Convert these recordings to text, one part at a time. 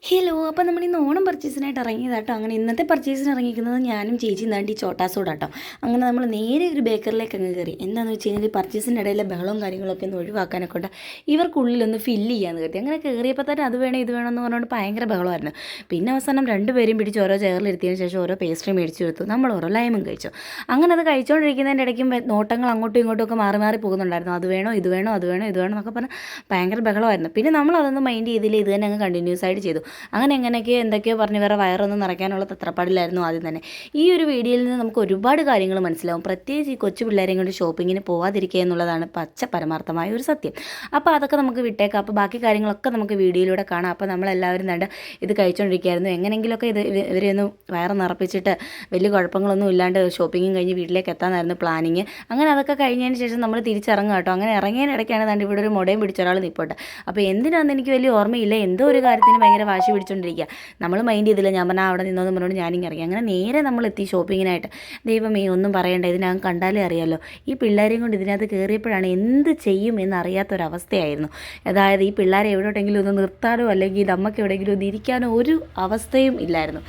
Hello, അപ്പോൾ നമ്മൾ ഇന്ന് ഓണം പർച്ചേസിനായിട്ട് ഇറങ്ങിയതാട്ടോ. അങ്ങനെ ഇന്നത്തെ പർച്ചേസിന് ഇറങ്ങിയിരിക്കുന്നത് ഞാനും ചേച്ചിയും താണ്ടി ചോട്ടാസോടാട്ടോ. അങ്ങനെ നമ്മൾ നേരെ ഒരു ബേക്കറിലേക്ക് അങ്ങ് കയറി. എന്താണെന്ന് വെച്ച് കഴിഞ്ഞാൽ പർച്ചേസിൻ്റെ ഇടയിലെ ബഹളവും കാര്യങ്ങളൊക്കെ ഒന്ന് ഒഴിവാക്കാനൊക്കെ കൊണ്ട് ഇവർക്കുള്ളിലൊന്ന് ഫില്ല് ചെയ്യാമെന്ന് കരുതി. അങ്ങനെ കയറിയപ്പോൾ തന്നെ അത് വേണം ഇത് വേണമെന്ന് പറഞ്ഞുകൊണ്ട് ഭയങ്കര ബഹളമായിരുന്നു. പിന്നെ അവസാനം രണ്ടുപേരും പിടിച്ച് ഓരോ ചെയറിലിരുത്തിയതിന് ശേഷം ഓരോ പേസ്ട്രി മേടിച്ചു കൊടുത്തു. നമ്മൾ ഓരോ ലൈമും കഴിച്ചു. അങ്ങനെ അത് കഴിച്ചുകൊണ്ടിരിക്കുന്നതിൻ്റെ ഇടയ്ക്കും നോട്ടങ്ങൾ അങ്ങോട്ടും ഇങ്ങോട്ടും ഒക്കെ മാറി മാറി പോകുന്നുണ്ടായിരുന്നു. അത് വേണോ ഇത് വേണോ അത് വേണോ ഇത് വേണോ എന്നൊക്കെ പറഞ്ഞ് ഭയങ്കര ബഹളമായിരുന്നു. പിന്നെ നമ്മൾ അതൊന്നും മൈൻഡ് ചെയ്തില്ല, ഇത് തന്നെ അങ്ങ് കണ്ടിന്യൂസ് ആയിട്ട് ചെയ്തു. അങ്ങനെ എങ്ങനെയൊക്കെയോ എന്തൊക്കെയോ പറഞ്ഞ് വേറെ വയറൊന്നും നിറയ്ക്കാനുള്ള തത്രപ്പാടിലായിരുന്നു ആദ്യം തന്നെ. ഈ ഒരു വീഡിയോയിൽ നിന്ന് നമുക്ക് ഒരുപാട് കാര്യങ്ങൾ മനസ്സിലാവും. പ്രത്യേകിച്ച് ഈ കൊച്ചു പിള്ളേരെയും കൊണ്ട് ഷോപ്പിങ്ങിന് പോകാതിരിക്കുക എന്നുള്ളതാണ് പച്ച പരമാർത്ഥമായ ഒരു സത്യം. അപ്പോൾ അതൊക്കെ നമുക്ക് വിട്ടേക്കാം. അപ്പോൾ ബാക്കി കാര്യങ്ങളൊക്കെ നമുക്ക് വീഡിയോയിലൂടെ കാണാം. അപ്പോൾ നമ്മളെല്ലാവരും കണ്ട് ഇത് കഴിച്ചുകൊണ്ടിരിക്കുകയായിരുന്നു. എങ്ങനെയെങ്കിലുമൊക്കെ ഇവരെ ഒന്ന് വയറ് നിറപ്പിച്ചിട്ട് വലിയ കുഴപ്പങ്ങളൊന്നും ഇല്ലാണ്ട് ഷോപ്പിങ്ങും കഴിഞ്ഞ് വീട്ടിലേക്ക് എത്താനായിരുന്നു പ്ലാനിങ്. അങ്ങനെ അതൊക്കെ കഴിഞ്ഞതിന് ശേഷം നമ്മൾ തിരിച്ചിറങ്ങുക കേട്ടോ. അങ്ങനെ ഇറങ്ങിയതിനിടയ്ക്കാണ് കണ്ട് ഇവിടെ ഒരു മുടയും പിടിച്ച ഒരാൾ നിൽപ്പുണ്ട്. അപ്പോൾ എന്തിനാണെന്ന് എനിക്ക് വലിയ ഓർമ്മയില്ല, എന്തോ ഒരു കാര്യത്തിന് ഭയങ്കര വാശി പിടിച്ചുകൊണ്ടിരിക്കുക. നമ്മൾ മൈൻഡ് ചെയ്തില്ല. ഞാൻ പറഞ്ഞാൽ അവിടെ നിന്നോന്ന് പറഞ്ഞുകൊണ്ട് ഞാനിങ്ങനെ ഇറങ്ങി. അങ്ങനെ നേരെ നമ്മൾ എത്തി ഷോപ്പിങ്ങിനായിട്ട്. ദൈവമേ, ഒന്നും പറയണ്ട, ഇതിനകം കണ്ടാലേ അറിയാമല്ലോ. ഈ പിള്ളേരെയും കൊണ്ട് ഇതിനകത്ത് കയറിയപ്പോഴാണ് എന്ത് ചെയ്യും എന്നറിയാത്തൊരവസ്ഥയായിരുന്നു. അതായത് ഈ പിള്ളേരെ എവിടെയെങ്കിലും ഒന്ന് നിർത്താനോ അല്ലെങ്കിൽ നമുക്ക് എവിടെയെങ്കിലും ഒന്ന് ഇരിക്കാനോ ഒരു അവസ്ഥയും ഇല്ലായിരുന്നു.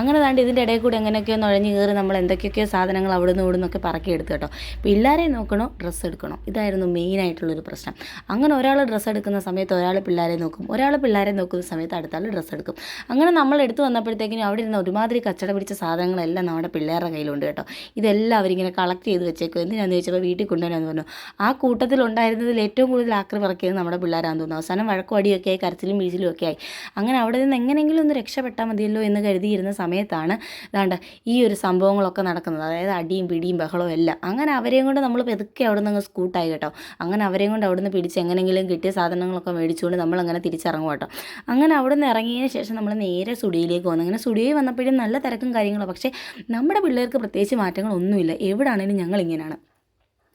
അങ്ങനെ താണ്ട് ഇതിൻ്റെ ഇടയിൽ കൂടി എങ്ങനെയൊക്കെയോ നുഴഞ്ഞ് കയറി നമ്മൾ എന്തൊക്കെയൊക്കെയോ സാധനങ്ങൾ അവിടെ നിന്ന് ഇവിടെ നിന്നൊക്കെ പറക്കിയെടുത്തു കേട്ടോ. പിള്ളേരെ നോക്കണോ ഡ്രസ്സ് എടുക്കണോ, ഇതായിരുന്നു മെയിനായിട്ടുള്ളൊരു പ്രശ്നം. അങ്ങനെ ഒരാൾ ഡ്രസ്സ് എടുക്കുന്ന സമയത്ത് ഒരാൾ പിള്ളേരെ നോക്കും, ഒരാൾ പിള്ളേരെ നോക്കുന്ന സമയത്ത് അടുത്ത ആൾ ഡ്രസ്സ് എടുക്കും. അങ്ങനെ നമ്മൾ എടുത്തു വന്നപ്പോഴത്തേക്കിനും അവിടെ ഇരുന്ന ഒരുമാതിരി കച്ചട പിടിച്ച സാധനങ്ങളെല്ലാം നമ്മുടെ പിള്ളേരുടെ കയ്യിലുണ്ട് കേട്ടോ. ഇതെല്ലാം അവരിങ്ങനെ കളക്ട് ചെയ്ത് വെച്ചേക്കും. എന്തിനാണെന്ന് ചോദിച്ചപ്പോൾ വീട്ടിൽ കൊണ്ടുവരാമെന്ന് പറഞ്ഞു. ആ കൂട്ടത്തിലുണ്ടായിരുന്നതിൽ ഏറ്റവും കൂടുതൽ ആക്രി പറക്കിയത് നമ്മുടെ പിള്ളേരാണെന്ന് തോന്നുന്നു. അവസാനം വഴക്കും അടിയൊക്കെ ആയി, കരച്ചിലും വീഴ്ചിലും ഒക്കെ ആയി. അങ്ങനെ അവിടെ നിന്ന് എങ്ങനെയെങ്കിലും ഒന്ന് രക്ഷപ്പെട്ടാൽ മതിയല്ലോ എന്ന് കരുതിയിരുന്ന സമയത്താണ് ഇതാണ്ട് ഈ ഒരു സംഭവങ്ങളൊക്കെ നടക്കുന്നത്. അതായത് അടിയും പിടിയും ബഹളവും എല്ലാം. അങ്ങനെ അവരെയും കൊണ്ട് നമ്മൾ പെതുക്കെ അവിടെ നിന്ന് അങ്ങ് സ്കൂട്ടായി കേട്ടോ. അങ്ങനെ അവരെയും കൊണ്ട് അവിടെ നിന്ന് പിടിച്ച് എങ്ങനെയെങ്കിലും കിട്ടിയ സാധനങ്ങളൊക്കെ മേടിച്ചുകൊണ്ട് നമ്മളങ്ങനെ തിരിച്ചിറങ്ങും കേട്ടോ. അങ്ങനെ അവിടെ നിന്ന് ഇറങ്ങിയതിന് ശേഷം നമ്മൾ നേരെ സ്റ്റുഡിയോയിലേക്ക് വന്നു. അങ്ങനെ സ്റ്റുഡിയോയിൽ വന്നപ്പോഴും നല്ല തിരക്കും കാര്യങ്ങളും. പക്ഷേ നമ്മുടെ പിള്ളേർക്ക് പ്രത്യേകിച്ച് മാറ്റങ്ങളൊന്നുമില്ല. എവിടാണേലും ഞങ്ങളിങ്ങനെയാണ്.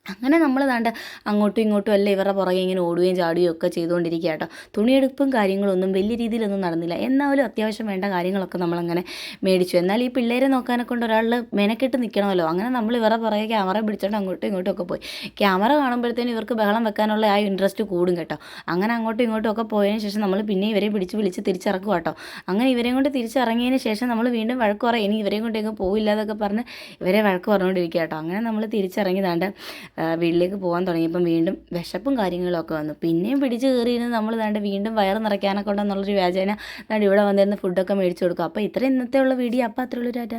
അങ്ങനെ നമ്മൾ ദാണ്ട് അങ്ങോട്ടും ഇങ്ങോട്ടും അല്ല ഇവരുടെ പുറകെ ഇങ്ങനെ ഓടുകയും ചാടുകയും ഒക്കെ ചെയ്തുകൊണ്ടിരിക്കുക കേട്ടോ. തുണിയെടുപ്പും കാര്യങ്ങളൊന്നും വലിയ രീതിയിലൊന്നും നടന്നില്ല. എന്നാലും അത്യാവശ്യം വേണ്ട കാര്യങ്ങളൊക്കെ നമ്മളങ്ങനെ മേടിച്ചു. എന്നാൽ ഈ പിള്ളേരെ നോക്കാനെ കൊണ്ട് ഒരാൾ മെനക്കെട്ട് നിൽക്കണമല്ലോ. അങ്ങനെ നമ്മൾ ഇവരുടെ പുറകെ ക്യാമറ പിടിച്ചോണ്ട് അങ്ങോട്ടും ഇങ്ങോട്ടും ഒക്കെ പോയി. ക്യാമറ കാണുമ്പോഴത്തേനും ഇവർക്ക് ബഹളം വെക്കാനുള്ള ആ ഇൻട്രസ്റ്റ് കൂടും കേട്ടോ. അങ്ങനെ അങ്ങോട്ടും ഇങ്ങോട്ടും ഒക്കെ പോയതിന് ശേഷം നമ്മൾ പിന്നെ ഇവരെ വിളിച്ച് തിരിച്ചിറക്കുക കേട്ടോ. അങ്ങനെ ഇവരെയും കൊണ്ട് തിരിച്ചിറങ്ങിയതിന് ശേഷം നമ്മൾ വീണ്ടും വഴക്ക് പറയും, ഇനി ഇവരെയും കൊണ്ട് എങ്ങും പോയില്ല എന്നൊക്കെ പറഞ്ഞ് ഇവരെ വഴക്ക് പറഞ്ഞുകൊണ്ടിരിക്കുക കേട്ടോ. അങ്ങനെ നമ്മൾ തിരിച്ചിറങ്ങിയതാണ്ട് വീട്ടിലേക്ക് പോകാൻ തുടങ്ങിയപ്പം വീണ്ടും വിശപ്പും കാര്യങ്ങളൊക്കെ വന്നു. പിന്നെയും പിടിച്ച് കയറിയിരുന്ന് നമ്മൾ ദാണ്ട് വീണ്ടും വയറ് നിറയ്ക്കാനൊക്കെ ഉണ്ടെന്നുള്ളൊരു വ്യാജേന ദാണ്ട് ഇവിടെ വന്നിരുന്ന് ഫുഡൊക്കെ മേടിച്ച് കൊടുക്കും. അപ്പോൾ ഇത്ര ഇന്നത്തെ ഉള്ള വീഡിയോ. അപ്പോൾ അത്രയുള്ളൂ. ടാറ്റ.